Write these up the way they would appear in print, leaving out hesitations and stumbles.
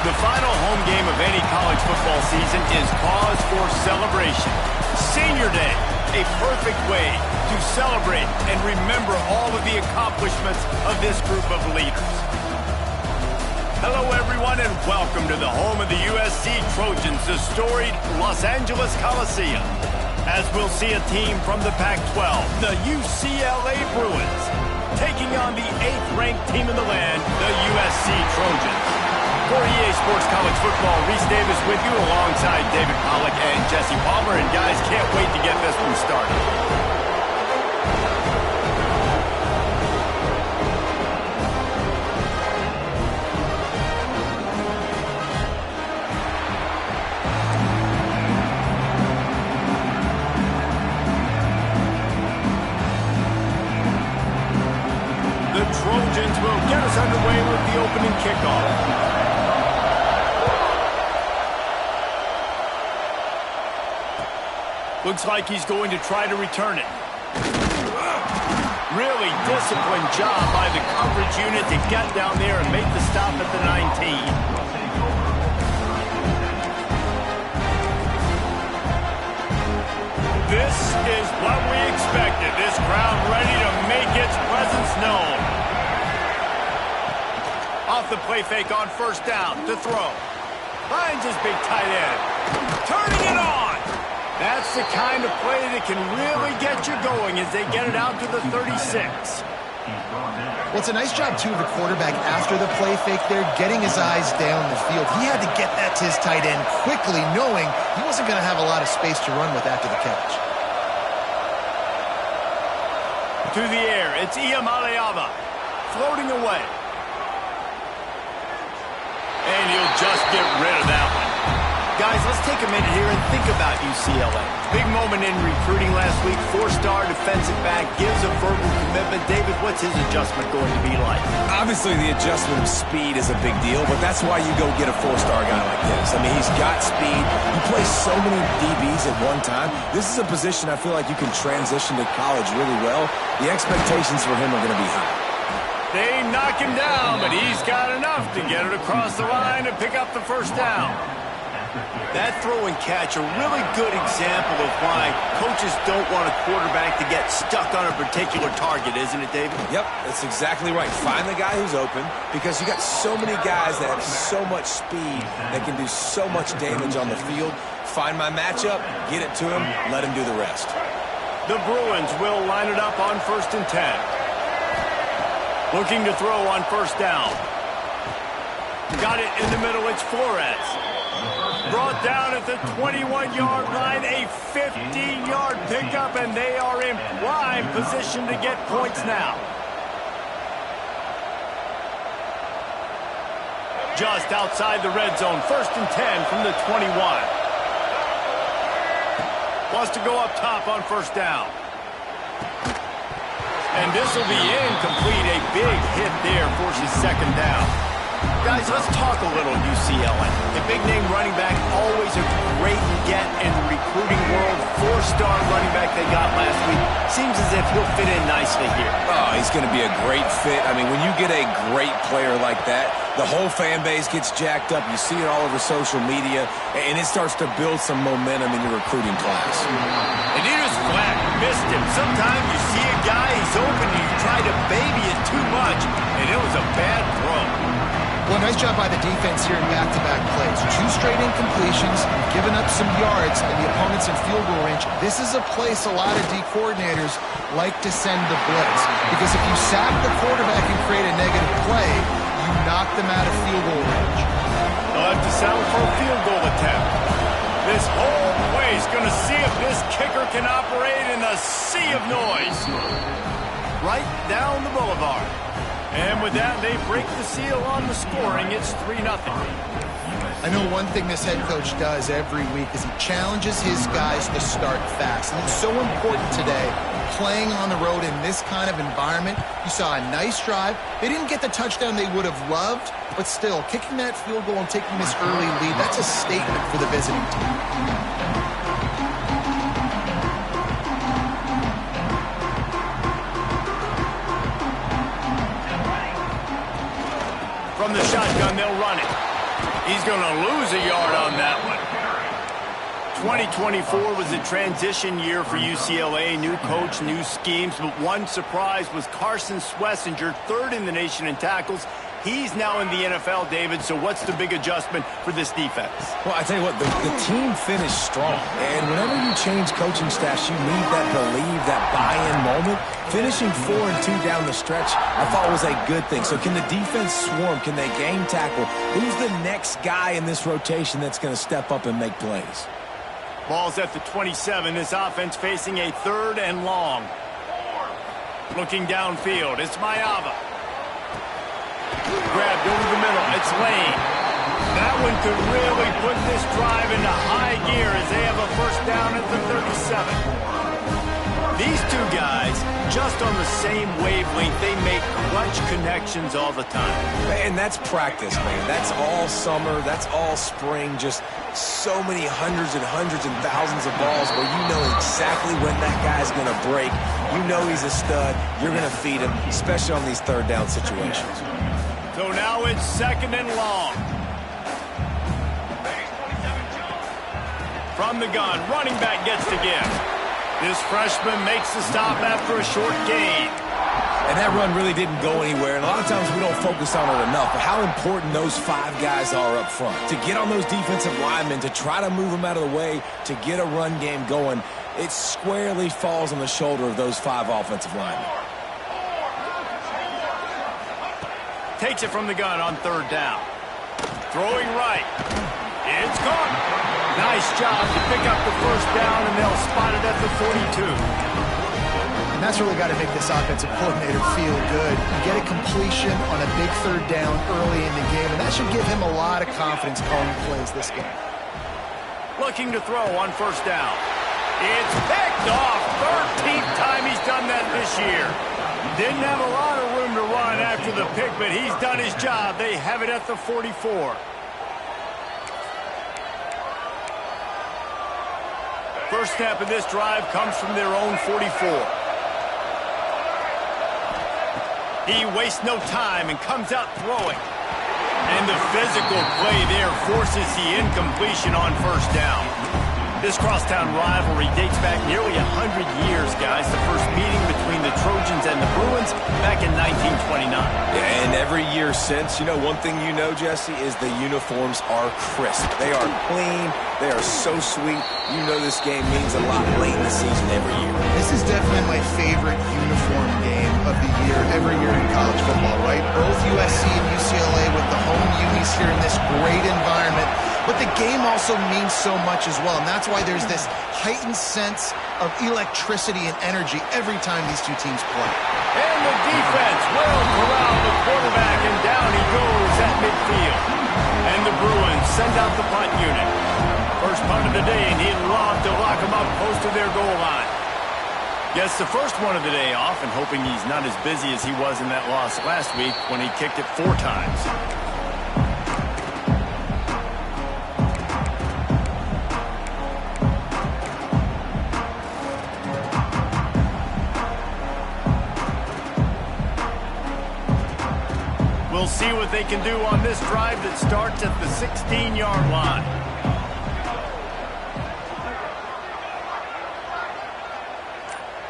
The final home game of any college football season is cause for celebration. Senior Day, a perfect way to celebrate and remember all of the accomplishments of this group of leaders. Hello, everyone, and welcome to the home of the USC Trojans, the storied Los Angeles Coliseum. As we'll see a team from the Pac-12, the UCLA Bruins, taking on the 8th-ranked team in the land, the USC Trojans. For EA Sports College Football, Reese Davis with you alongside David Pollack and Jesse Palmer. And guys, can't wait to get this one started. Trojans will get us underway with the opening kickoff. Looks like he's going to try to return it. Really disciplined job by the coverage unit to get down there and make the stop at the 19. This is what we expected. This crowd ready to make its presence known. Off the play fake on first down to throw. Finds his big tight end. Turning it on. That's the kind of play that can really get you going as they get it out to the 36. Well, it's a nice job, too, of the quarterback after the play fake there, getting his eyes down the field. He had to get that to his tight end quickly, knowing he wasn't going to have a lot of space to run with after the catch. To the air, it's Iamaleava floating away. And he'll just get rid of that one. Guys, let's take a minute here and think about UCLA. Big moment in recruiting last week. 4-star defensive back gives a verbal commitment. David, what's his adjustment going to be like? Obviously, the adjustment of speed is a big deal, but that's why you go get a 4-star guy like this. I mean, he's got speed. He plays so many DBs at one time. This is a position I feel like you can transition to college really well. The expectations for him are going to be high. They knock him down, but he's got enough to get it across the line and pick up the first down. That throw and catch, a really good example of why coaches don't want a quarterback to get stuck on a particular target, isn't it, David? Yep, that's exactly right. Find the guy who's open, because you got so many guys that have so much speed that can do so much damage on the field. Find my matchup, get it to him, let him do the rest. The Bruins will line it up on 1st and 10. Looking to throw on first down. Got it in the middle, it's Flores. Brought down at the 21-yard line, a 15-yard pickup, and they are in prime position to get points now. Just outside the red zone, 1st and 10 from the 21. Wants to go up top on first down. And this will be incomplete. A big hit there forces 2nd down. Guys, let's talk a little UCLA. The big-name running back, always a great get in the recruiting world. 4-star running back they got last week. Seems as if he'll fit in nicely here. Oh, he's going to be a great fit. I mean, when you get a great player like that, the whole fan base gets jacked up. You see it all over social media, and it starts to build some momentum in your recruiting class. And he just flat missed him. Sometimes you see a guy, he's open, and you try to baby it too much, and it was a bad throw. Well, nice job by the defense here in back-to-back plays. 2 straight incompletions, giving up some yards, and the opponent's in field goal range. This is a place a lot of D coordinators like to send the blitz, because if you sack the quarterback and create a negative play, you knock them out of field goal range. They'll have to settle for a field goal attempt. This whole place going to see if this kicker can operate in a sea of noise. Right down the boulevard. And with that, they break the seal on the scoring. It's 3-0. I know one thing this head coach does every week is he challenges his guys to start fast. And it's so important today, playing on the road in this kind of environment. You saw a nice drive. They didn't get the touchdown they would have loved, but still, kicking that field goal and taking this early lead, that's a statement for the visiting team. From the shotgun, they'll run it. He's going to lose a yard on that one. 2024 was a transition year for UCLA. New coach, new schemes, but one surprise was Carson Schlesinger, third in the nation in tackles. He's now in the NFL, David, so what's the big adjustment for this defense? Well, I tell you what, the team finished strong. And whenever you change coaching staffs, you need that believe, that buy-in moment. Finishing 4-2 down the stretch, I thought was a good thing. So can the defense swarm? Can they game tackle? Who's the next guy in this rotation that's going to step up and make plays? Ball's at the 27. This offense facing a 3rd and long. Looking downfield, it's Maiava. Grabbed over the middle, it's Lane. That one could really put this drive into high gear as they have a first down at the 37. These two guys, just on the same wavelength, they make clutch connections all the time. And that's practice, man. That's all summer. That's all spring. Just so many hundreds and thousands of balls where you know exactly when that guy's going to break. You know he's a stud. You're going to feed him, especially on these 3rd down situations. So now it's 2nd and long. From the gun, running back gets to give. This freshman makes the stop after a short gain. And that run really didn't go anywhere, and a lot of times we don't focus on it enough, but how important those 5 guys are up front. To get on those defensive linemen, to try to move them out of the way, to get a run game going, it squarely falls on the shoulder of those 5 offensive linemen. Takes it from the gun on 3rd down. Throwing right. It's gone. Nice job to pick up the first down, and they'll spot it at the 42. And that's really got to make this offensive coordinator feel good. You get a completion on a big 3rd down early in the game, and that should give him a lot of confidence calling plays this game. Looking to throw on first down. It's picked off. 13th time he's done that this year. Didn't have a lot of room to run after the pick, but he's done his job. They have it at the 44. First snap of this drive comes from their own 44. He wastes no time and comes out throwing. And the physical play there forces the incompletion on first down. This crosstown rivalry dates back nearly 100 years, guys. The first meeting between the Trojans and the Bruins back in 1929. And every year since, you know, one thing you know, Jesse, is the uniforms are crisp. They are clean. They are so sweet. You know this game means a lot late in the season every year. This is definitely my favorite uniform game of the year, every year in college football, right? Both USC and UCLA with the home unis here in this great environment. But the game also means so much as well, and that's why there's this heightened sense of electricity and energy every time these two teams play. And the defense will corral the quarterback, and down he goes at midfield. And the Bruins send out the punt unit. First punt of the day, and he'd love to lock them up close to their goal line. Gets the first one of the day off, and hoping he's not as busy as he was in that loss last week when he kicked it 4 times. We'll see what they can do on this drive that starts at the 16-yard line.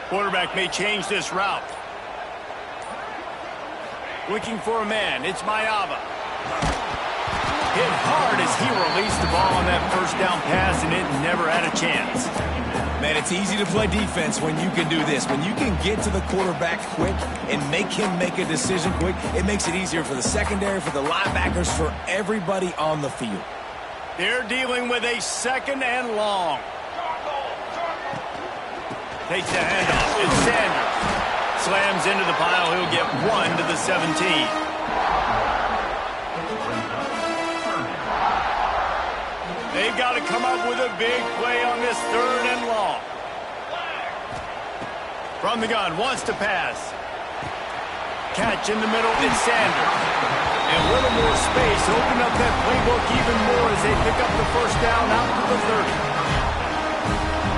Quarterback may change this route. Looking for a man. It's Maiava. Hit hard as he released the ball on that first down pass, and it never had a chance. Man, it's easy to play defense when you can do this. When you can get to the quarterback quick and make him make a decision quick, it makes it easier for the secondary, for the linebackers, for everybody on the field. They're dealing with a 2nd and long. Takes the handoff. It's Sanders. Slams into the pile. He'll get 1 to the 17. They've got to come up with a big play on this 3rd and long. From the gun, wants to pass. Catch in the middle, it's Sanders. And a little more space, open up that playbook even more as they pick up the first down out to the 30.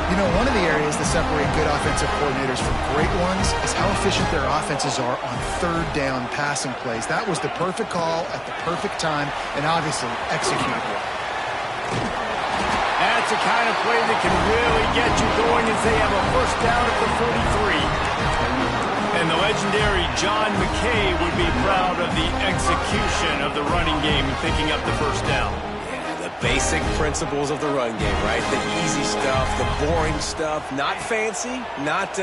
You know, one of the areas that separate good offensive coordinators from great ones is how efficient their offenses are on third down passing plays. That was the perfect call at the perfect time and obviously executed well. That's the kind of play that can really get you going as they have a first down at the 43. And the legendary John McKay would be proud of the execution of the running game and picking up the first down. Basic principles of the run game, right? The easy stuff, the boring stuff, not fancy, not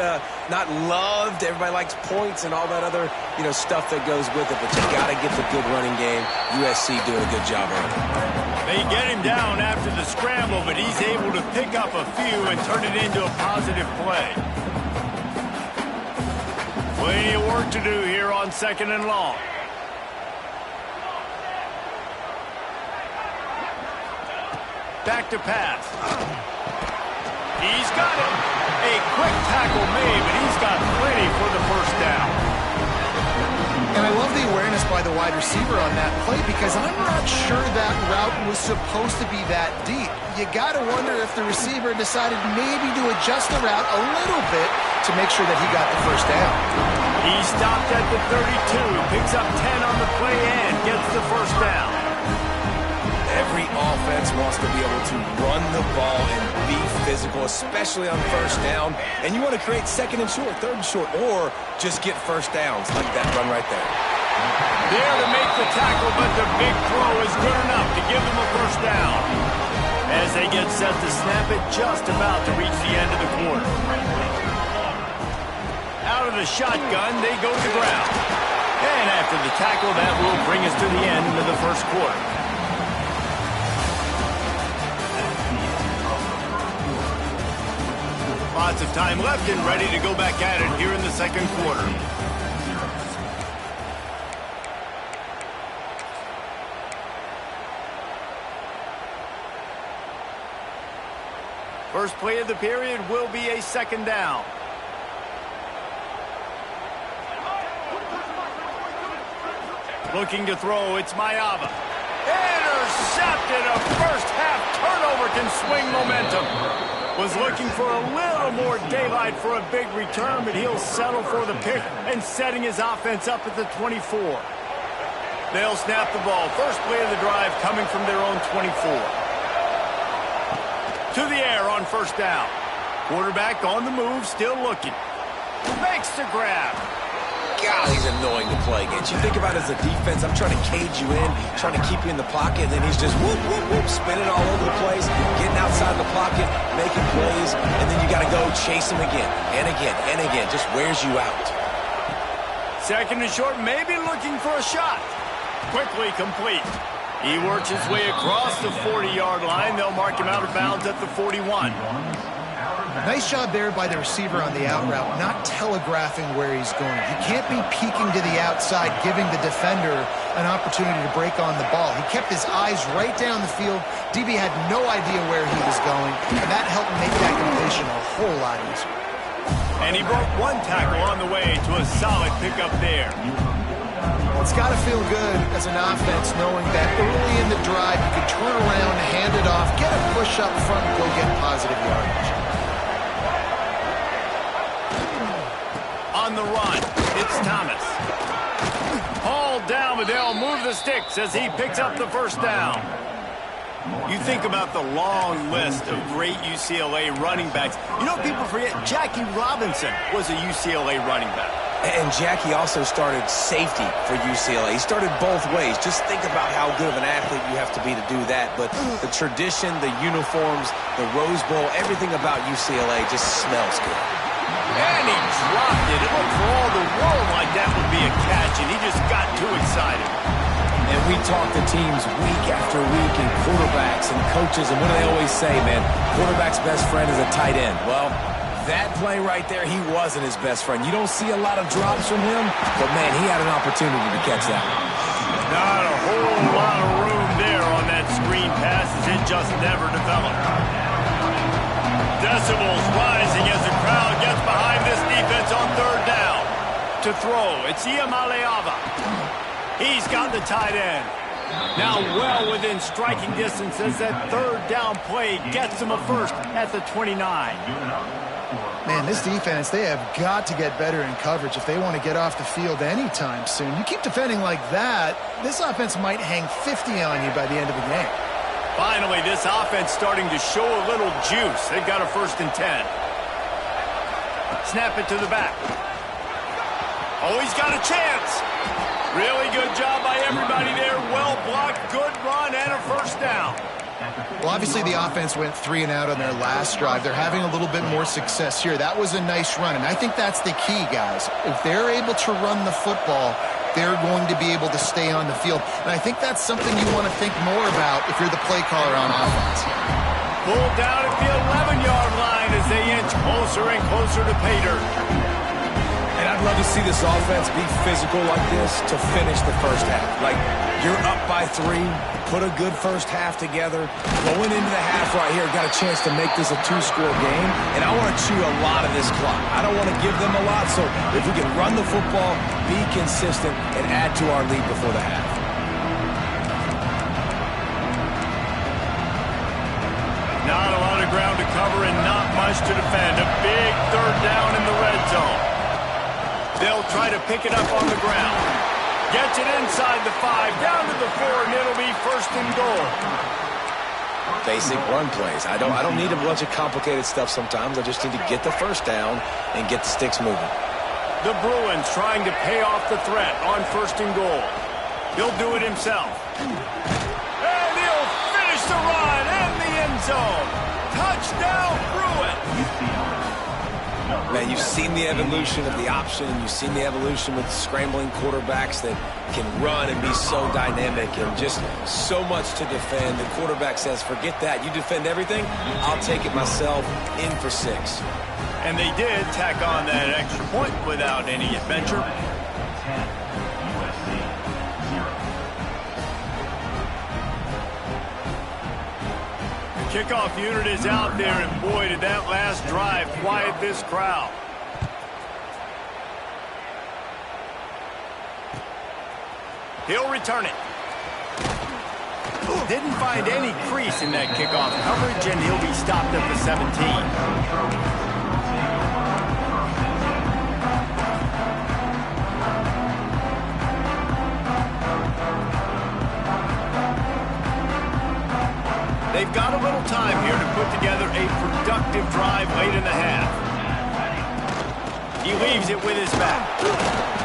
loved. Everybody likes points and all that other, stuff that goes with it. But you got to get the good running game. USC doing a good job of it. They get him down after the scramble, but he's able to pick up a few and turn it into a positive play. Plenty of work to do here on 2nd and long. Back to pass. He's got it. A quick tackle made, but he's got plenty for the first down. And I love the awareness by the wide receiver on that play because I'm not sure that route was supposed to be that deep. You got to wonder if the receiver decided maybe to adjust the route a little bit to make sure that he got the first down. He stopped at the 32, picks up 10 on the play and gets the first down. Every offense wants to be able to run the ball and be physical, especially on first down. And you want to create 2nd and short, 3rd and short, or just get first downs like that run right there. There to make the tackle, but the big throw is good enough to give them a first down. As they get set to snap it, just about to reach the end of the quarter. Out of the shotgun, they go to the ground. And after the tackle, that will bring us to the end of the first quarter. Lots of time left and ready to go back at it here in the 2nd quarter. First play of the period will be a 2nd down. Looking to throw, it's Mayava. Intercepted. A first half turnover can swing momentum. Was looking for a little more daylight for a big return, but he'll settle for the pick and setting his offense up at the 24. They'll snap the ball. First play of the drive coming from their own 24. To the air on first down. Quarterback on the move, still looking. Makes the grab. God, he's annoying to play against. You think about it as a defense, I'm trying to cage you in, trying to keep you in the pocket, and then he's just whoop, whoop, whoop, spinning all over the place, getting outside the pocket, making plays, and then you got to go chase him again, and again, and again. Just wears you out. 2nd and short, maybe looking for a shot. Quickly complete. He works his way across the 40-yard line. They'll mark him out of bounds at the 41. Nice job there by the receiver on the out route, not telegraphing where he's going. You can't be peeking to the outside, giving the defender an opportunity to break on the ball. He kept his eyes right down the field. DB had no idea where he was going, and that helped make that completion a whole lot easier. And he broke one tackle on the way to a solid pickup there. It's got to feel good as an offense knowing that early in the drive you can turn around, hand it off, get a push up front, and go get positive yardage. On the run, it's Thomas. Hauled down, but they'll move the sticks as he picks up the first down. You think about the long list of great UCLA running backs. You know, people forget Jackie Robinson was a UCLA running back. And Jackie also started safety for UCLA. He started both ways. Just think about how good of an athlete you have to be to do that. But the tradition, the uniforms, the Rose Bowl, everything about UCLA just smells good. And he dropped it. It looked for all the world like that would be a catch, and he just got too excited. And we talk to teams week after week, and quarterbacks and coaches, and what do they always say, man? Quarterback's best friend is a tight end. Well, that play right there, he wasn't his best friend. You don't see a lot of drops from him, but, man, he had an opportunity to catch that. Not a whole lot of room there on that screen pass as it just never developed. Decibels rising as the crowd gets behind this defense on third down. To throw, it's Iamaleava. He's got the tight end. Now well within striking distance as that third down play gets them a first at the 29. Man, this defense, they have got to get better in coverage if they want to get off the field anytime soon. You keep defending like that, this offense might hang 50 on you by the end of the game. Finally, this offense starting to show a little juice. They've got a 1st and 10. Snap it to the back. Oh, he's got a chance. Really good job by everybody there. Well blocked, good run, and a 1st down. Well, obviously the offense went 3 and out on their last drive. They're having a little bit more success here. That was a nice run, and I think that's the key, guys. If they're able to run the football, they're going to be able to stay on the field. And I think that's something you want to think more about if you're the play caller on offense. Pulled down at the 11-yard line as they inch closer and closer to pay dirt. And I'd love to see this offense be physical like this to finish the first half. Like, you're up by 3, put a good first half together. Going into the half right here, got a chance to make this a 2-score game, and I want to chew a lot of this clock. I don't want to give them a lot, so if we can run the football, be consistent, and add to our lead before the half. Not a lot of ground to cover and not much to defend. A big 3rd down in the red zone. They'll try to pick it up on the ground. Gets it inside the 5, down to the 4, and it'll be 1st and goal. Basic run plays. I don't need a bunch of complicated stuff sometimes. I just need to get the 1st down and get the sticks moving. The Bruins trying to pay off the threat on 1st and goal. He'll do it himself. And he'll finish the run in the end zone. Touchdown, Bruins! Man, you've seen the evolution of the option, and you've seen the evolution with scrambling quarterbacks that can run and be so dynamic and just so much to defend. The quarterback says, forget that. You defend everything, I'll take it myself, in for 6. And they did tack on that extra point without any adventure. Kickoff unit is out there, and boy, did that last drive quiet this crowd. He'll return it. Didn't find any crease in that kickoff coverage, and he'll be stopped at the 17. They've got a little time here to put together a productive drive late in the half. He leaves it with his back.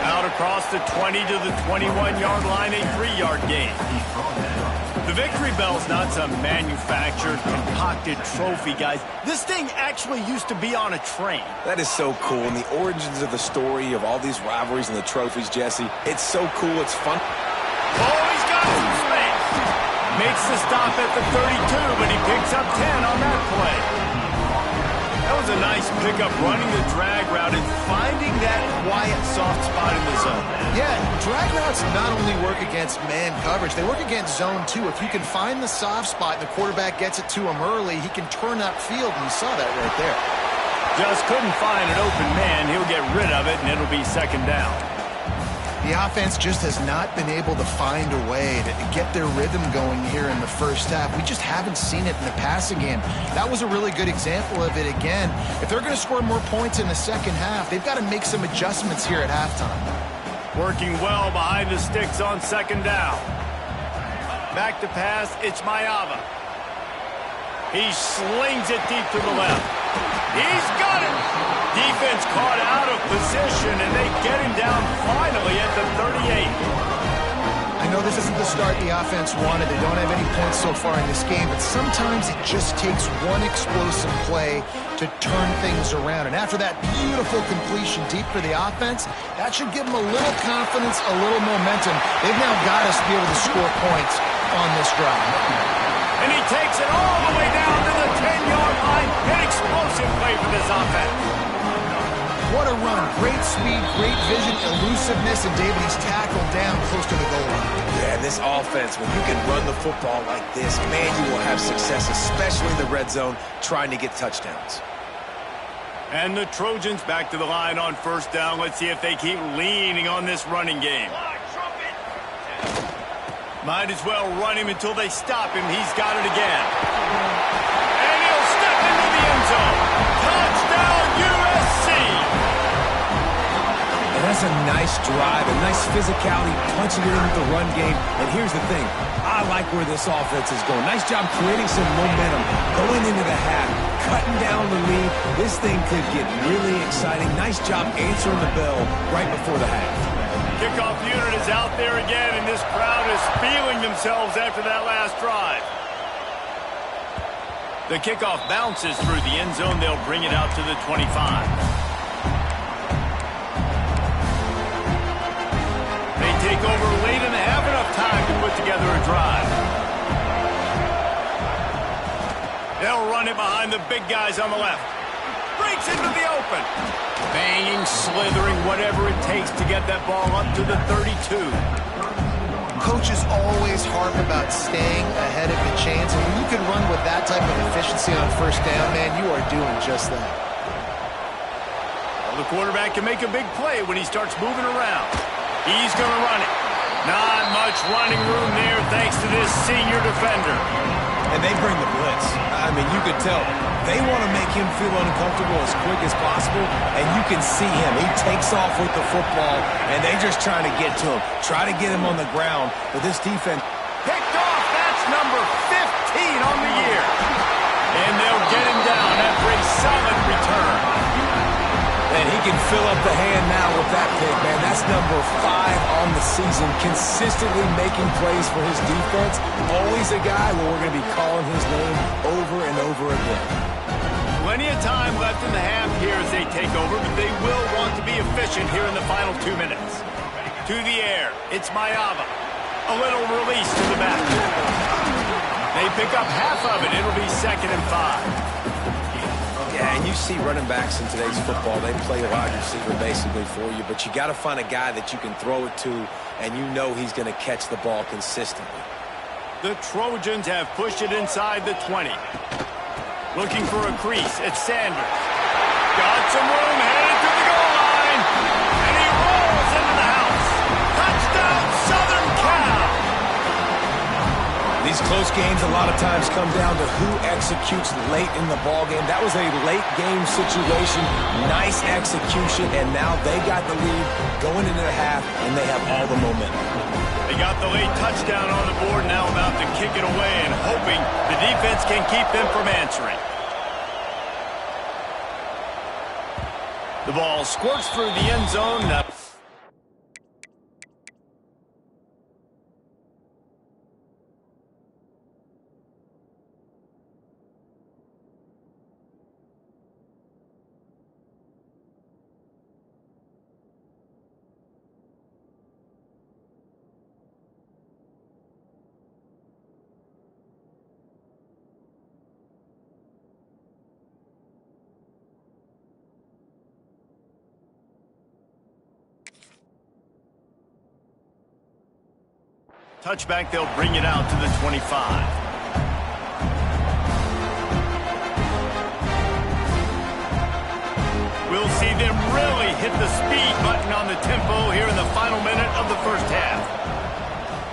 Out across the 20 to the 21-yard line, a 3-yard gain. The victory bell's not some manufactured, concocted trophy, guys. This thing actually used to be on a train. That is so cool, and the origins of the story of all these rivalries and the trophies, Jesse, it's so cool, it's fun. Oh, he's got some space. Makes the stop at the 32, but he picks up 10 on that play. That was a nice pickup, running the drag route and finding that quiet, soft spot in the zone. Yeah, drag routes not only work against man coverage, they work against zone too. If you can find the soft spot and the quarterback gets it to him early, he can turn upfield, and you saw that right there. Just couldn't find an open man. He'll get rid of it, and it'll be 2nd down. The offense just has not been able to find a way to get their rhythm going here in the first half. We just haven't seen it in the passing game. That was a really good example of it again. If they're going to score more points in the second half, they've got to make some adjustments here at halftime. Working well behind the sticks on 2nd down. Back to pass, it's Mayava. He slings it deep to the left. He's got it! Defense caught out of position, and they get him down finally at the 38. I know this isn't the start the offense wanted. They don't have any points so far in this game, but sometimes it just takes one explosive play to turn things around. And after that beautiful completion deep for the offense, that should give them a little confidence, a little momentum. They've now got us to be able to score points on this drive. And he takes it all the way down to the 10-yard line. An explosive play for this offense. What a run. Great speed, great vision, elusiveness, and David, he's tackled down close to the goal line. Yeah, this offense, when you can run the football like this, man, you will have success, especially in the red zone, trying to get touchdowns. And the Trojans back to the line on 1st down. Let's see if they keep leaning on this running game. Might as well run him until they stop him. He's got it again. And he'll step into the end zone. Touchdown, USC! And that's a nice drive, a nice physicality, punching it in with the run game. And here's the thing. I like where this offense is going. Nice job creating some momentum, going into the half, cutting down the lead. This thing could get really exciting. Nice job answering the bell right before the half. Kickoff unit is out there again, and this crowd is feeling themselves after that last drive. The kickoff bounces through the end zone. They'll bring it out to the 25. They take over late and have enough time to put together a drive. They'll run it behind the big guys on the left. Breaks into the open. Banging, slithering, whatever it takes to get that ball up to the 32. Coaches always harp about staying ahead of the chains, and when you can run with that type of efficiency on first down, man, you are doing just that. Well, the quarterback can make a big play when he starts moving around. He's going to run it. Not much running room there thanks to this senior defender. And they bring the blitz. I mean, you could tell they want to make him feel uncomfortable as quick as possible, and you can see him. He takes off with the football, and they're just trying to get to him, try to get him on the ground. But this defense picked off. That's number 15 on the year. And they'll get him down after a solid return. And he can fill up the hand now with that pick, man. That's number 5 on the season, consistently making plays for his defense. Always a guy where we're going to be calling his name over and over again. Plenty of time left in the half here as they take over, but they will want to be efficient here in the final 2 minutes. To the air, it's Mayava. A little release to the back. They pick up half of it. It'll be 2nd and 5. Yeah, and you see running backs in today's football, they play wide receiver basically for you, but you got to find a guy that you can throw it to, and you know he's going to catch the ball consistently. The Trojans have pushed it inside the 20. Looking for a crease. It's Sanders. Got some room, headed to the goal line, and he rolls into the house. Touchdown, Southern Cal! These close games a lot of times come down to who executes late in the ball game. That was a late game situation, nice execution, and now they got the lead going into the half, and they have all the momentum. They got the late touchdown on the board, now about to kick it away and hoping the defense can keep them from answering. The ball squirts through the end zone. Touchback, they'll bring it out to the 25. We'll see them really hit the speed button on the tempo here in the final minute of the first half.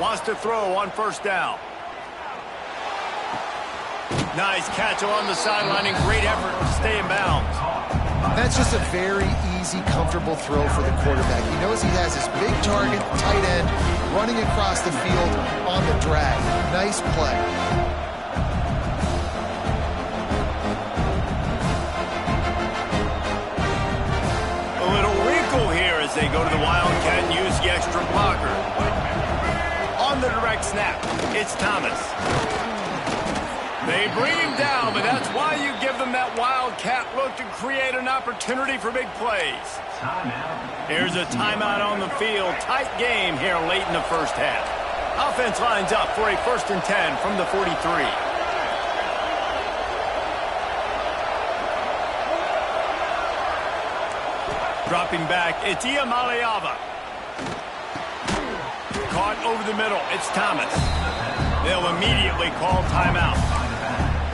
Wants to throw on first down. Nice catch along the sideline and great effort to stay in bounds. That's just a very easy, comfortable throw for the quarterback. He knows he has his big target, tight end, running across the field on the drag. Nice play. A little wrinkle here as they go to the Wildcat and use the extra blocker. On the direct snap, it's Thomas. They bring him down, but that's why you give them that Wildcat look to create an opportunity for big plays. Here's a timeout on the field. Tight game here late in the first half. Offense lines up for a 1st and 10 from the 43. Dropping back, it's Iamaleava. Caught over the middle, it's Thomas. They'll immediately call timeout.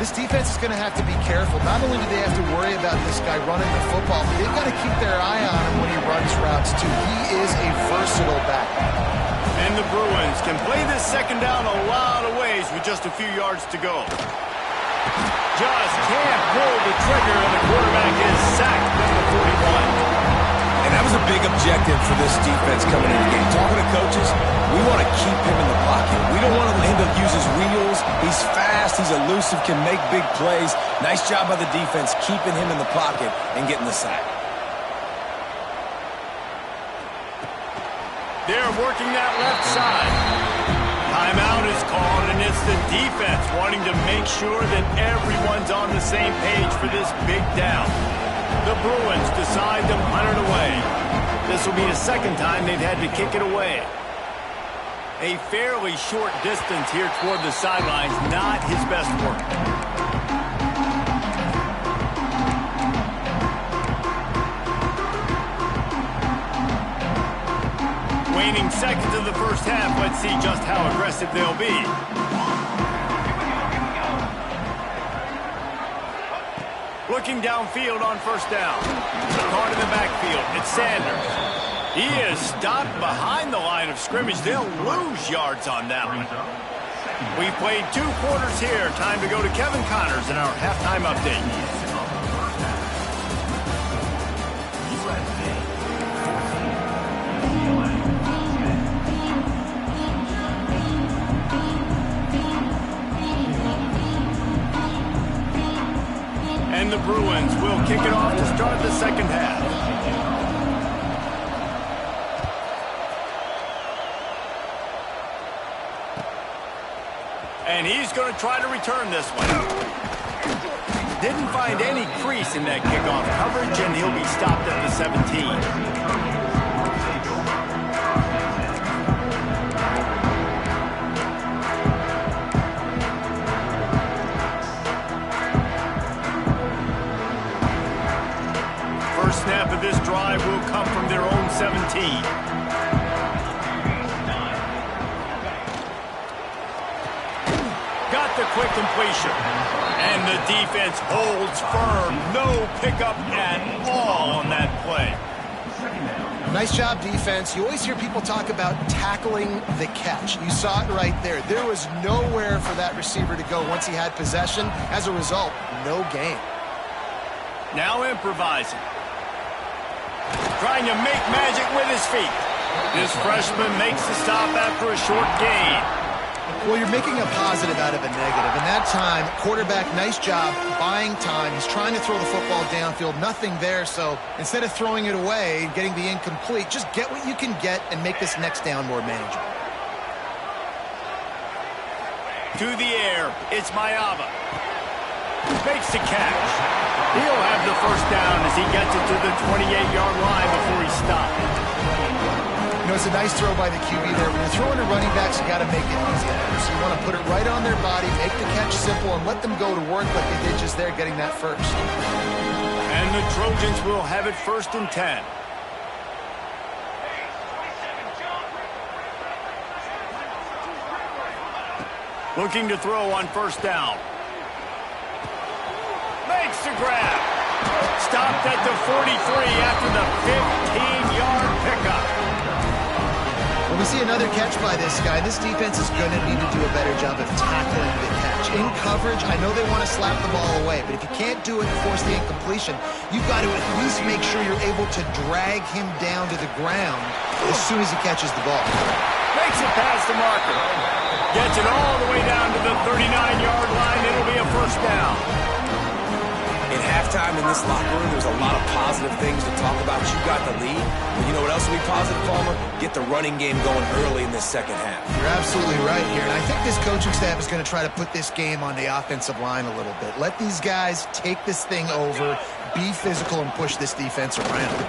This defense is going to have to be careful. Not only do they have to worry about this guy running the football, but they've got to keep their eye on him when he runs routes, too. He is a versatile back. And the Bruins can play this second down a lot of ways with just a few yards to go. Just can't pull the trigger, and the quarterback is sacked at the 41. And that was a big objective for this defense coming into the game. Talking to coaches, we want to keep him in the pocket. We don't want him to use his wheels. He's fast, he's elusive, can make big plays. Nice job by the defense keeping him in the pocket and getting the sack. They're working that left side. Timeout is called, and it's the defense wanting to make sure that everyone's on the same page for this big down. The Bruins decide to punt it away. This will be the second time they've had to kick it away. A fairly short distance here toward the sidelines, not his best work. Waning seconds of the first half, let's see just how aggressive they'll be. Looking downfield on first down. Caught in the backfield. It's Sanders. He is stopped behind the line of scrimmage. They'll lose yards on that one. We've played 2 quarters here. Time to go to Kevin Connors in our halftime update. And the Bruins will kick it off to start the second half. And he's going to try to return this one. Didn't find any crease in that kickoff coverage, and he'll be stopped at the 17. Snap of this drive will come from their own 17. Got the quick completion. And the defense holds firm. No pickup at all on that play. Nice job, defense. You always hear people talk about tackling the catch. You saw it right there. There was nowhere for that receiver to go once he had possession. As a result, no gain. Now improvising. Trying to make magic with his feet. This freshman makes the stop after a short gain. Well, you're making a positive out of a negative. In that time, quarterback, nice job, buying time. He's trying to throw the football downfield. Nothing there, so instead of throwing it away and getting the incomplete, just get what you can get and make this next down more manageable. To the air, it's Mayava. Makes the catch. He'll have the first down as he gets it to the 28-yard line before he stopped. You know, it's a nice throw by the QB there. When you're throwing to running backs, you got to make it easy. So you want to put it right on their body, make the catch simple, and let them go to work like they did just there, getting that first. And the Trojans will have it 1st and 10. Looking to throw on first down. Makes the grab. Stopped at the 43 after the 15-yard pickup. When we see another catch by this guy, this defense is going to need to do a better job of tackling the catch. In coverage, I know they want to slap the ball away, but if you can't do it and force the incompletion, you've got to at least make sure you're able to drag him down to the ground as soon as he catches the ball. Makes it past the marker. Gets it all the way down to the 39-yard line. It'll be a first down. In halftime in this locker room, there's a lot of positive things to talk about. You got the lead. But you know what else will be positive, Palmer? Get the running game going early in this second half. You're absolutely right here. And I think this coaching staff is going to try to put this game on the offensive line a little bit. Let these guys take this thing over, be physical, and push this defense around.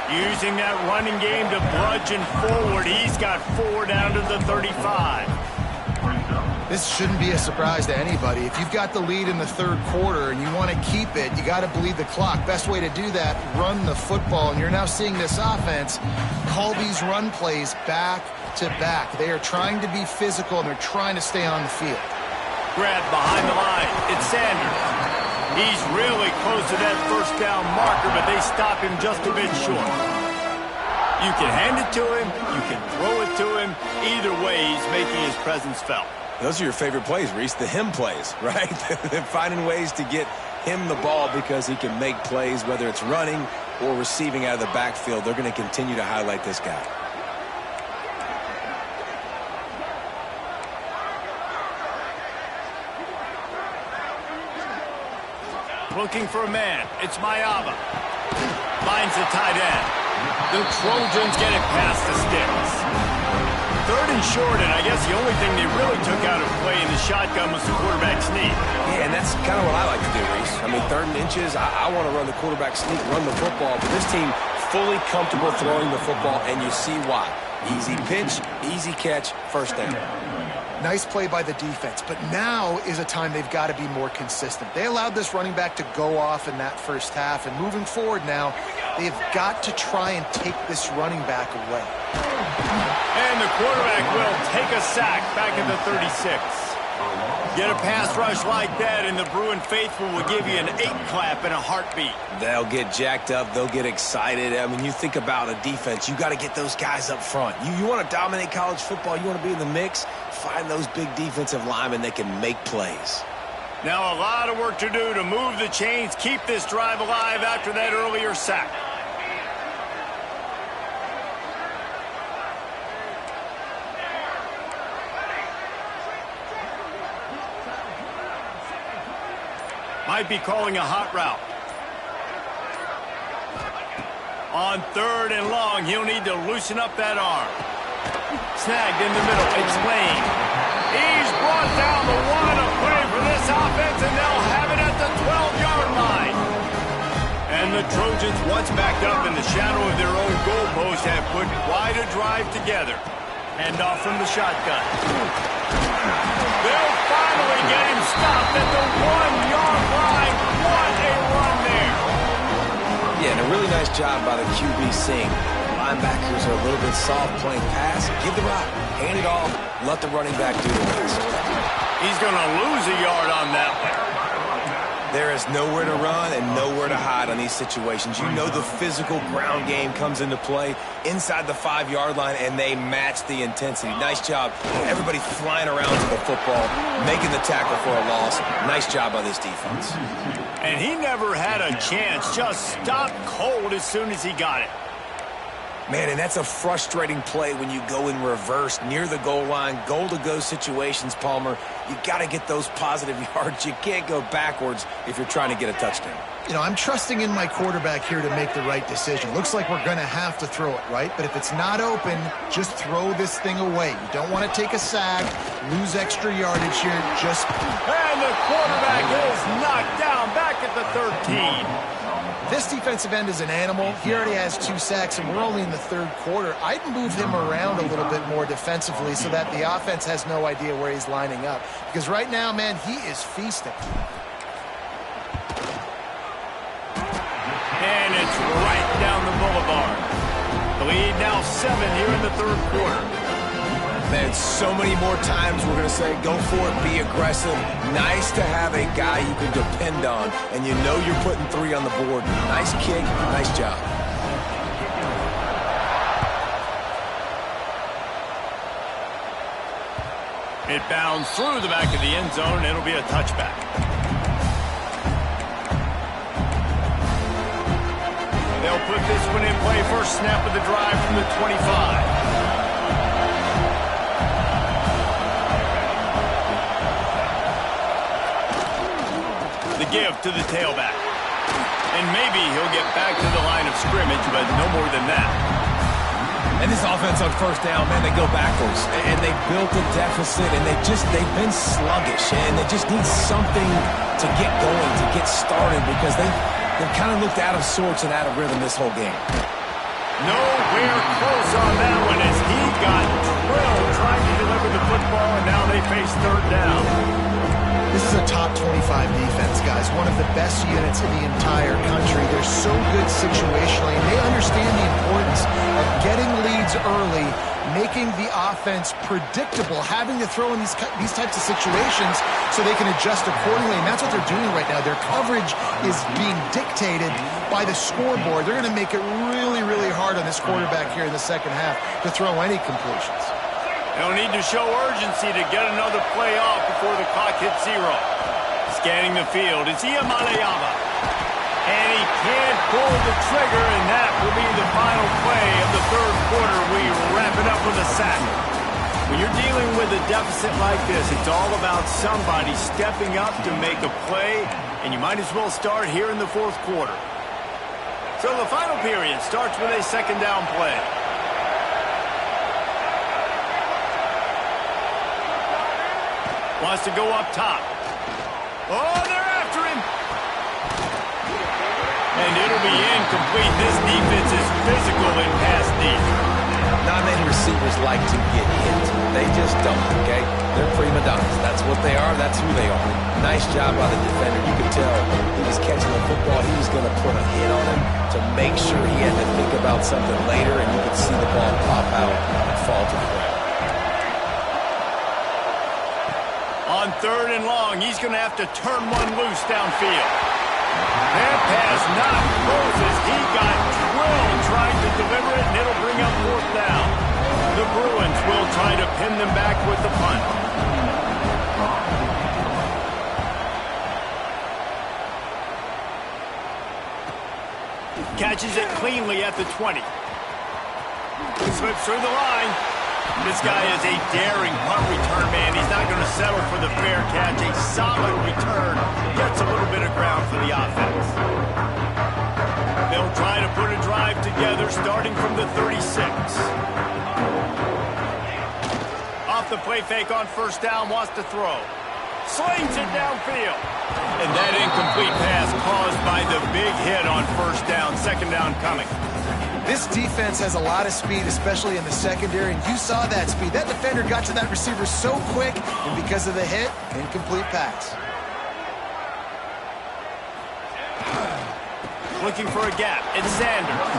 Using that running game to bludgeon forward. He's got 4 down to the 35. This shouldn't be a surprise to anybody. If you've got the lead in the third quarter and you want to keep it, you got to bleed the clock. Best way to do that, run the football. And you're now seeing this offense call these run plays back to back. They are trying to be physical, and they're trying to stay on the field. Grab behind the line. It's Sanders. He's really close to that first down marker, but they stop him just a bit short. You can hand it to him, you can throw it to him. Either way, he's making his presence felt. Those are your favorite plays, Reese, the him plays, right? They're finding ways to get him the ball because he can make plays, whether it's running or receiving out of the backfield. They're going to continue to highlight this guy. Looking for a man. It's Mayava. Finds the tight end. The Trojans get it past the sticks. 3rd and short, and I guess the only thing they really took out of play in the shotgun was the quarterback sneak. Yeah, and that's kind of what I like to do, Reese. I mean, 3rd and inches, I want to run the quarterback sneak, run the football, but this team fully comfortable throwing the football, and you see why. Easy pitch, easy catch, first down. Nice play by the defense, but now is a time they've got to be more consistent. They allowed this running back to go off in that first half, and moving forward now, they've got to try and take this running back away. And the quarterback will take a sack back at the 36. Get a pass rush like that, and the Bruin faithful will give you an 8-clap in a heartbeat. They'll get jacked up. They'll get excited. I mean, you think about a defense. You got to get those guys up front. You want to dominate college football. You want to be in the mix. Find those big defensive linemen that can make plays. Now a lot of work to do to move the chains, keep this drive alive after that earlier sack. Might be calling a hot route. On 3rd and long, he'll need to loosen up that arm. Snagged in the middle. It's Lane. He's brought down the one of play for this offense, and they'll have it at the 12-yard line. And the Trojans, once backed up in the shadow of their own goalpost, have put quite a drive together. Hand off from the shotgun. They'll finally get him stopped at the 1-yard line. What a run there. Yeah, and a really nice job by the QB Singh. Linebackers are a little bit soft playing pass. Give the rock, hand it off, let the running back do the rest. He's going to lose a yard on that one. There is nowhere to run and nowhere to hide on these situations. You know the physical ground game comes into play inside the 5-yard line, and they match the intensity. Nice job. Everybody flying around to the football, making the tackle for a loss. Nice job by this defense. And he never had a chance. Just stopped cold as soon as he got it. Man, and that's a frustrating play when you go in reverse near the goal line, goal-to-go situations, Palmer. You got to get those positive yards. You can't go backwards if you're trying to get a touchdown. You know, I'm trusting in my quarterback here to make the right decision. Looks like we're going to have to throw it, right? But if it's not open, just throw this thing away. You don't want to take a sack, lose extra yardage here. And the quarterback is knocked down back at the 13. This defensive end is an animal. He already has 2 sacks, and we're only in the 3rd quarter. I'd move him around a little bit more defensively so that the offense has no idea where he's lining up. Because right now, man, he is feasting. And it's right down the boulevard. The lead now 7 here in the 3rd quarter. Man, so many more times we're going to say, go for it, be aggressive. Nice to have a guy you can depend on, and you know you're putting 3 on the board. Nice kick, nice job. It bounds through the back of the end zone, and it'll be a touchback. They'll put this one in play. First snap of the drive from the 25. The give to the tailback. And maybe he'll get back to the line of scrimmage, but no more than that. And this offense on first down, man, they go backwards. And they built a deficit, and they've been sluggish. And they just need something to get going, to get started, because they've kind of looked out of sorts and out of rhythm this whole game. Nowhere close on that one as he got drilled trying to deliver the football, and now they face 3rd down. This is a top 25 defense, guys. One of the best units in the entire country. They're so good situationally, and they understand the importance of getting leads early, making the offense predictable, having to throw in these types of situations so they can adjust accordingly. And that's what they're doing right now. Their coverage is being dictated by the scoreboard. They're going to make it really, really hard hard on this quarterback here in the second half to throw any completions. They'll need to show urgency to get another play off before the clock hits 0. Scanning the field, it's Iamaleava. And he can't pull the trigger, and that will be the final play of the third quarter. We wrap it up with a sack. When you're dealing with a deficit like this, it's all about somebody stepping up to make a play, and you might as well start here in the fourth quarter. So the final period starts with a second down play. Wants to go up top. Oh, they're after him. And it'll be incomplete. This defense is physical in pass deep. Not many receivers like to get hit. They just don't, okay? They're prima donnas. That's what they are. That's who they are. Nice job by the defender. You could tell he was catching the football. He was going to put a hit on him to make sure he had to think about something later, and you could see the ball pop out and fall to the ground. On third and long, he's going to have to turn one loose downfield. That pass not close as he got drilled trying to deliver it, and it'll bring up fourth down. The Bruins will try to pin them back with the punt. Catches it cleanly at the 20. Slips through the line. This guy is a daring punt return man. He's not going to settle for the fair catch. A solid return. Gets a little bit of ground for the offense. They'll try to put a drive together starting from the 36. Off the play fake on first down, wants to throw. Slings it downfield. And that incomplete pass caused by the big hit on first down. Second down coming. This defense has a lot of speed, especially in the secondary, and you saw that speed. That defender got to that receiver so quick, and because of the hit, incomplete pass. Looking for a gap. It's Sanders.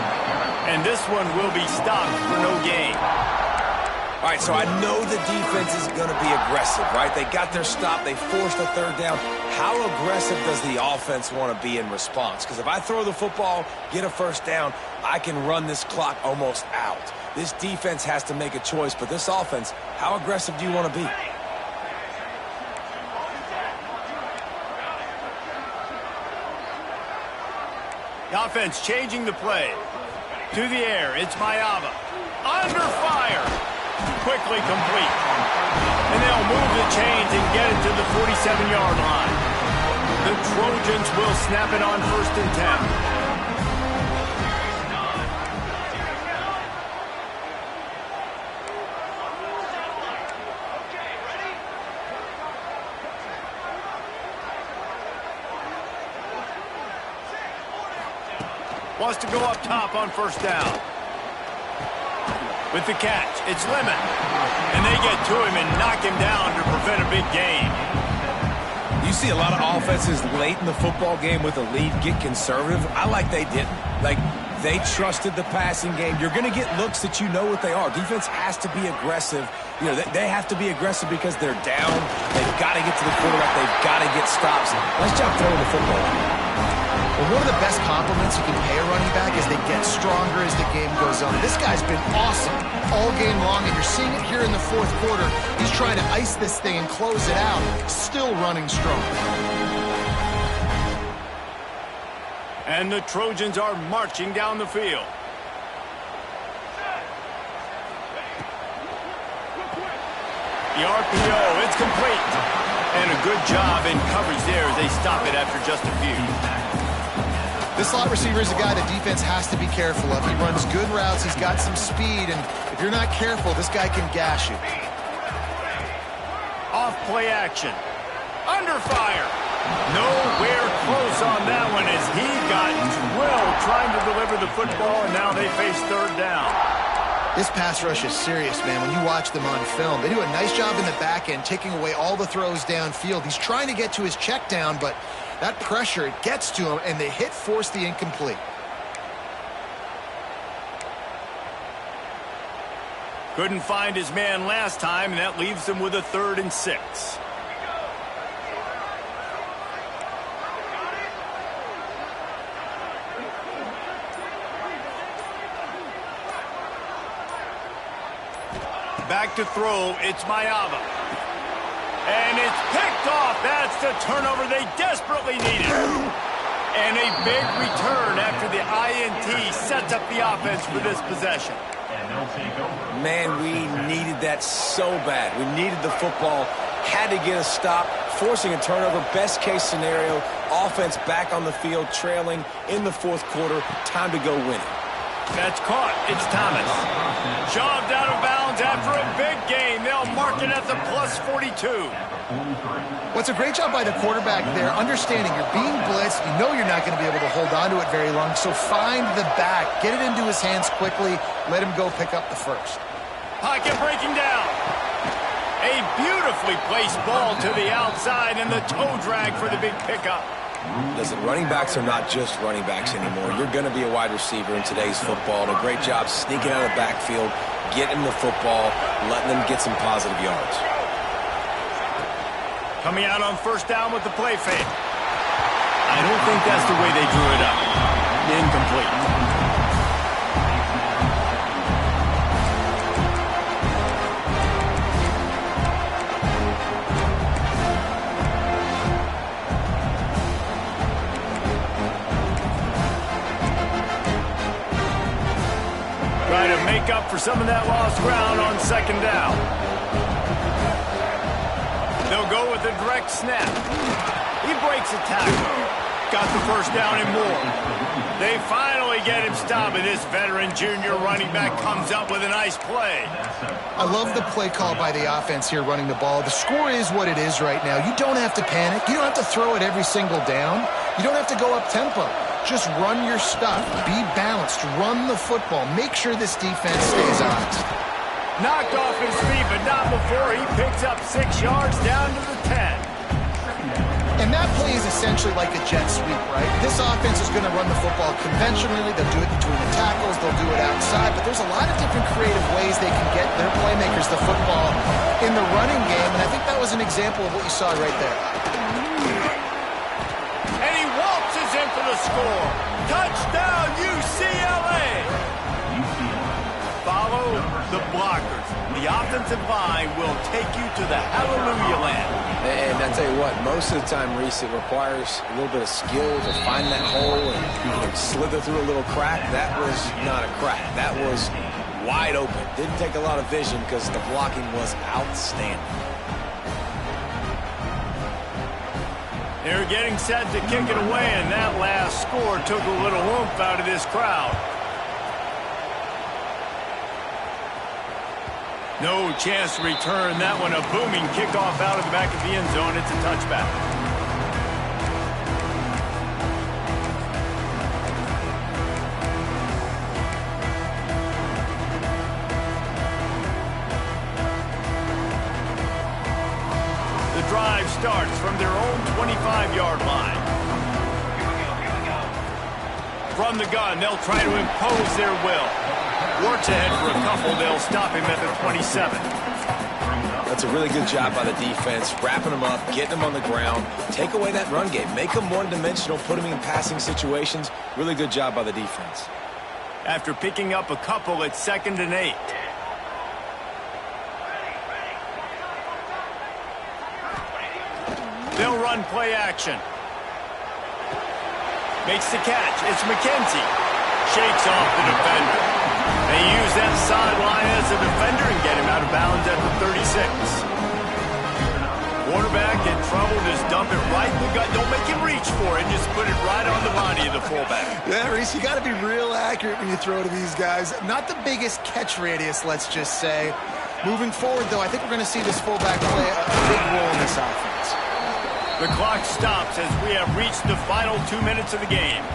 And this one will be stopped for no gain. All right, so I know the defense is going to be aggressive, right? They got their stop. They forced a third down. How aggressive does the offense want to be in response? Because if I throw the football, get a first down, I can run this clock almost out. This defense has to make a choice, but this offense, how aggressive do you want to be? The offense changing the play. To the air, it's Maiava. Under fire. Quickly complete. And they'll move the chains and get it to the 47-yard line. The Trojans will snap it on first and 10. Wants to go up top on first down. With the catch, it's Lemon. And they get to him and knock him down to prevent a big gain. You see a lot of offenses late in the football game with a lead get conservative. I like they didn't. Like, they trusted the passing game. You're going to get looks that you know what they are. Defense has to be aggressive. You know, they have to be aggressive because they're down. They've got to get to the quarterback. They've got to get stops. Nice job throwing the football. Well, one of the best compliments you can pay a running back is they get stronger as the game goes on. This guy's been awesome all game long, and you're seeing it here in the fourth quarter. He's trying to ice this thing and close it out, still running strong. And the Trojans are marching down the field. The RPO, it's complete. And a good job in coverage there as they stop it after just a few. This slot receiver is a guy the defense has to be careful of. He runs good routes, he's got some speed, and if you're not careful, this guy can gash you. Off play action. Under fire. Nowhere close on that one as he got drilled trying to deliver the football, and now they face third down. This pass rush is serious, man. When you watch them on film, they do a nice job in the back end, taking away all the throws downfield. He's trying to get to his check down, but that pressure, it gets to him, and the hit forced the incomplete. Couldn't find his man last time, and that leaves him with a 3rd and 6. Back to throw, it's Mayava. And it's picked off. That's the turnover they desperately needed. And a big return after the INT sets up the offense for this possession. Man, we needed that so bad. We needed the football, had to get a stop, forcing a turnover. Best case scenario, offense back on the field, trailing in the fourth quarter. Time to go win it. That's caught. It's Thomas. Shoved out of bounds after a big gain. They'll mark it at the plus 42. What's a great job by the quarterback there, understanding you're being blitzed, you know you're not going to be able to hold on to it very long, so find the back, get it into his hands quickly, let him go pick up the first. Pocket breaking down. A beautifully placed ball to the outside and the toe drag for the big pickup. Listen, running backs are not just running backs anymore. You're going to be a wide receiver in today's football. And a great job sneaking out of the backfield, getting the football, letting them get some positive yards. Coming out on first down with the play fake. I don't think that's the way they drew it up. Incomplete. Try to make up for some of that lost ground on second down. They'll go with a direct snap. He breaks a tackle. Got the first down and more. They finally get him stopped, and this veteran junior running back comes up with a nice play. I love the play call by the offense here running the ball. The score is what it is right now. You don't have to panic. You don't have to throw it every single down. You don't have to go up tempo. Just run your stuff. Be balanced. Run the football. Make sure this defense stays honest. Knocked off his feet, but not before he picks up 6 yards down to the 10. And that play is essentially like a jet sweep, right? This offense is going to run the football conventionally. They'll do it between the tackles. They'll do it outside. But there's a lot of different creative ways they can get their playmakers the football in the running game. And I think that was an example of what you saw right there. And he waltzes in for the score. Touchdown, UCLA. Follow the blockers. The offensive line will take you to the hallelujah land. And I tell you what, most of the time, Reese, it requires a little bit of skill to find that hole and slither through a little crack. That was not a crack. That was wide open. Didn't take a lot of vision because the blocking was outstanding. They're getting set to kick it away, and that last score took a little oomph out of this crowd. No chance to return that one. A booming kickoff out of the back of the end zone. It's a touchback. The drive starts from their own 25-yard line. From the gun, they'll try to impose their will. Works ahead for a couple. They'll stop him at the 27. That's a really good job by the defense, wrapping them up, getting them on the ground, take away that run game, make them one-dimensional, put them in passing situations. Really good job by the defense. After picking up a couple, it's 2nd and 8. They'll run play action. Makes the catch. It's McKenzie. Shakes off the defender. They use that sideline as a defender and get him out of bounds at the 36. Quarterback in trouble, just dump it right in the gut. Don't make him reach for it. Just put it right on the body of the fullback. Yeah, Reese, you got to be real accurate when you throw to these guys. Not the biggest catch radius, let's just say. Moving forward, though, I think we're going to see this fullback play a big role in this offense. The clock stops as we have reached the final 2 minutes of the game.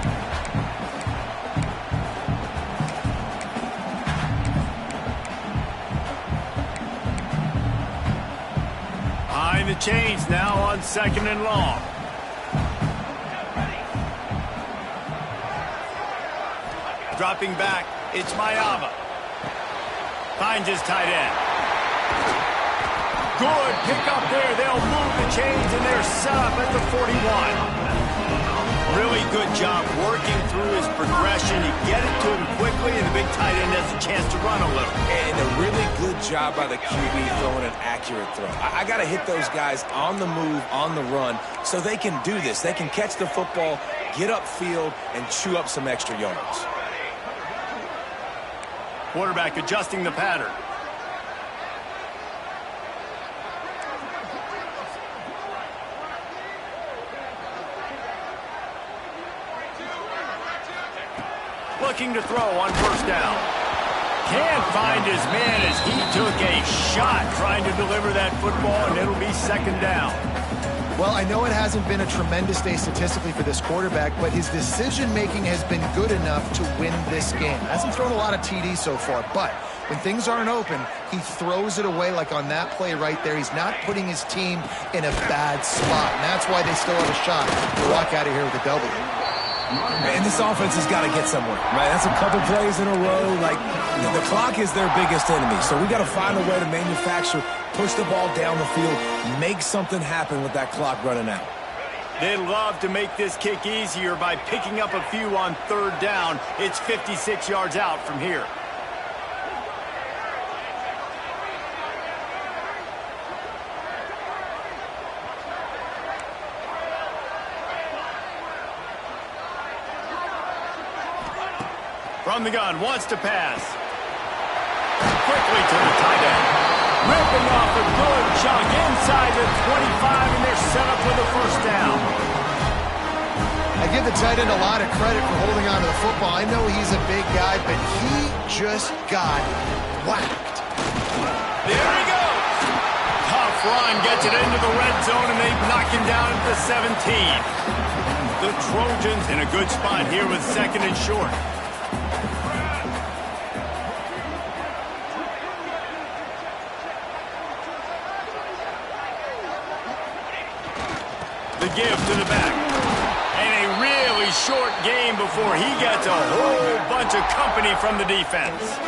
Behind the chains now on 2nd and long. Dropping back, it's Mayava. Finds his tight end. Good pick up there. They'll move the chains, and they're set up at the 41. Really good job working through his progression. You get it to him quickly, and the big tight end has a chance to run a little. And a really good job by the QB throwing an accurate throw. I got to hit those guys on the move, on the run, so they can do this. They can catch the football, get upfield, and chew up some extra yards. Quarterback adjusting the pattern. Looking to throw on first down. Can't find his man as he took a shot trying to deliver that football, and it'll be second down. Well, I know it hasn't been a tremendous day statistically for this quarterback, but his decision-making has been good enough to win this game. Hasn't thrown a lot of TDs so far, but when things aren't open, he throws it away like on that play right there. He's not putting his team in a bad spot, and that's why they still have a shot to walk out of here with a W. And this offense has got to get somewhere, right? That's a couple plays in a row. Like, the clock is their biggest enemy, so we got to find a way to manufacture, push the ball down the field, make something happen with that clock running out. They'd love to make this kick easier by picking up a few on third down. It's 56 yards out from here. From the gun, wants to pass. Quickly to the tight end. Ripping off a good chunk inside the 25, and they're set up with a first down. I give the tight end a lot of credit for holding on to the football. I know he's a big guy, but he just got whacked. There he goes. Tough run, gets it into the red zone, and they knock him down at the 17. The Trojans in a good spot here with second and short. The give to the back. And a really short game before he gets a whole bunch of company from the defense.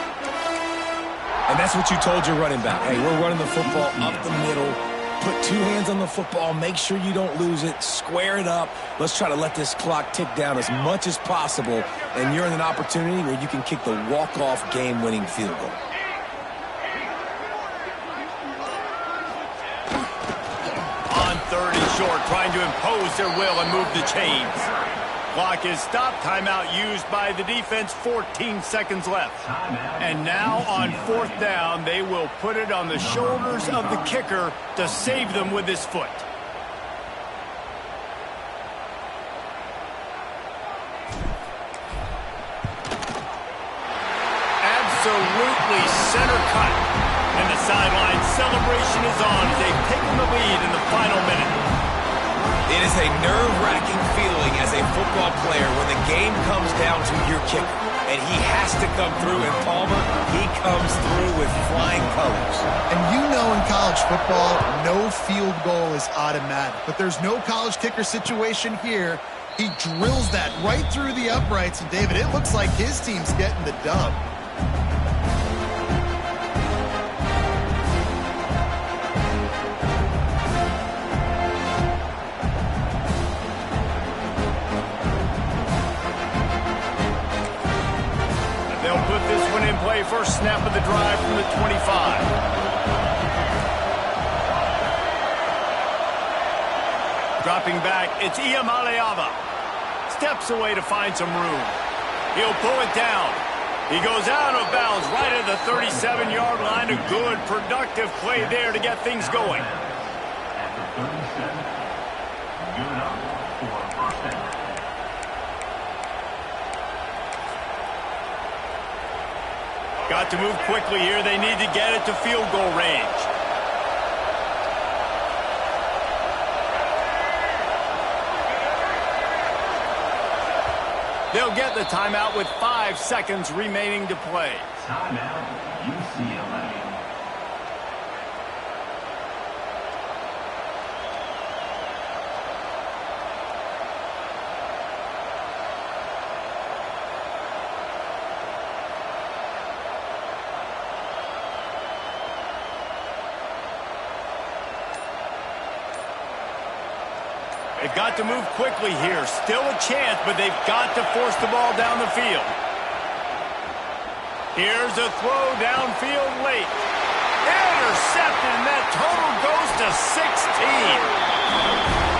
And that's what you told your running back. Hey, we're running the football up the middle. Put two hands on the football. Make sure you don't lose it. Square it up. Let's try to let this clock tick down as much as possible. And you're in an opportunity where you can kick the walk-off game-winning field goal. Third and short, trying to impose their will and move the chains. Clock is stopped. Timeout used by the defense. 14 seconds left. And now on fourth down, they will put it on the shoulders of the kicker to save them with his foot. Absolutely center cut. And the sideline celebration is on as they take the lead in the final minute. It is a nerve-wracking feeling as a football player when the game comes down to your kicker. And he has to come through, and Palmer, he comes through with flying colors. And you know in college football, no field goal is automatic. But there's no college kicker situation here. He drills that right through the uprights. And, David, it looks like his team's getting the dub. Play first snap of the drive from the 25. Dropping back, it's Iamaleava. Steps away to find some room. He'll pull it down. He goes out of bounds right at the 37-yard line. A good, productive play there to get things going. Got to move quickly here. They need to get it to field goal range. They'll get the timeout with 5 seconds remaining to play. Timeout, UCLA. They've got to move quickly here. Still a chance, but they've got to force the ball down the field. Here's a throw downfield late. Intercepted, and that total goes to 16.